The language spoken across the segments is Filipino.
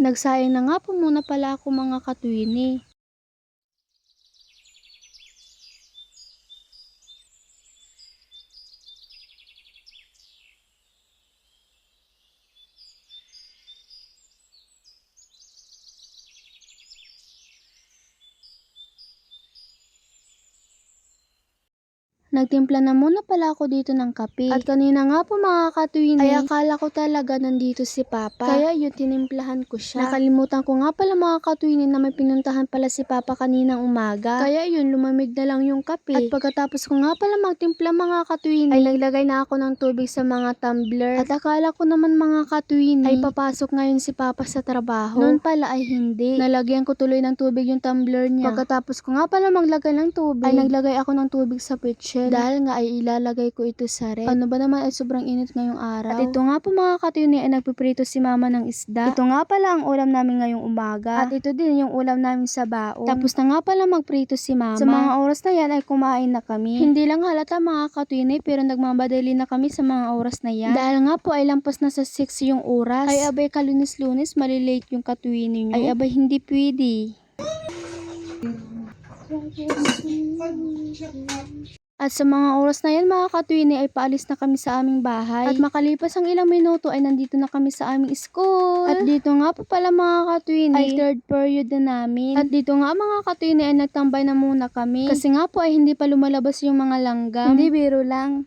Nagsaing na nga po muna pala ako mga katwini. Nagtimpla na muna pala ako dito ng kape. At kanina nga po mga katwini, ay akala ko talaga nandito si Papa. Kaya yun, tinimplahan ko siya. Nakalimutan ko nga pala mga katwini na may pinuntahan pala si Papa kaninang umaga. Kaya yun, lumamig na lang yung kape. At pagkatapos ko nga pala magtimpla mga katwini, ay naglagay na ako ng tubig sa mga tumbler. At akala ko naman mga katwini, ay papasok ngayon si Papa sa trabaho. Noon pala ay hindi. Nalagyan ko tuloy ng tubig yung tumbler niya. Pagkatapos ko nga pala maglagay ng tubig, ay naglagay ako ng tubig sa pitcher. Dahil nga ay ilalagay ko ito sa ref. Ano ba naman ay sobrang init ngayong araw. At ito nga po mga katwini ay nagpiprito si mama ng isda. Ito nga pala ang ulam namin ngayong umaga. At ito din yung ulam namin sa baon. Tapos na nga pala magprito si mama. Sa mga oras na yan ay kumain na kami. Hindi lang halata mga katwini pero nagmamadali na kami sa mga oras na yan. Dahil nga po ay lampas na sa 6 yung oras. Ay abay kalunis-lunis malilate yung katwini nyo. Ay abay hindi pwede. At sa mga oras na yan mga katwini ay paalis na kami sa aming bahay. At makalipas ang ilang minuto ay nandito na kami sa aming school. At dito nga po pala mga katwini ay third period na namin. At dito nga mga katwini ay nagtambay na muna kami. Kasi nga po ay hindi pa lumalabas yung mga langgam. Hindi, biro lang.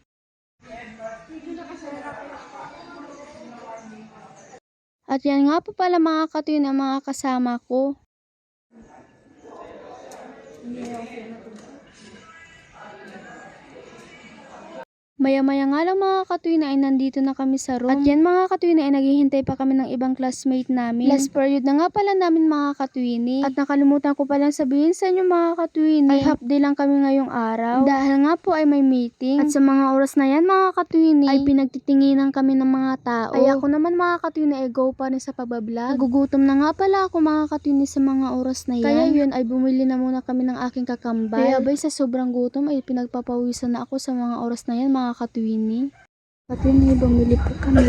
At yan nga po pala mga katwini ang mga kasama ko. Maya-maya nga lang mga katwini ay nandito na kami sa room. At yan mga katwini ay naghihintay pa kami ng ibang classmate namin. Last period na nga pala namin mga katwini. At nakalimutan ko palang sabihin sa inyo mga katwini, ay half day lang kami ngayong araw. Dahil nga po ay may meeting. At sa mga oras na yan mga katwini, ay pinagtitinginan kami ng mga tao. Ay ako naman mga katwini ay go pa rin sa pagbablog. Nagugutom na nga pala ako mga katwini sa mga oras na yan. Kaya yun ay bumili na muna kami ng aking kakambal. Kaya abay sa sobrang gutom ay pinagpapawisan na ako sa mga oras na yan mga katwini. Katwini, bumili po kami.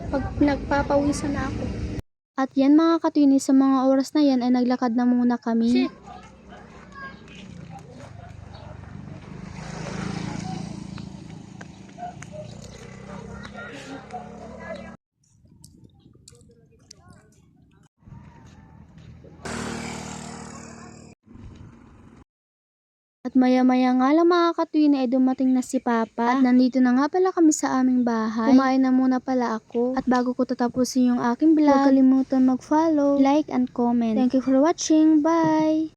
Pag nagpapawisan na ako. At yan mga katwini, sa mga oras na yan ay naglakad na muna kami. At maya-maya nga lang mga katwini ay dumating na si Papa. At nandito na nga pala kami sa aming bahay. Kumain na muna pala ako. At bago ko tatapusin yung aking vlog, huwag kalimutan mag-follow, like, and comment. Thank you for watching. Bye!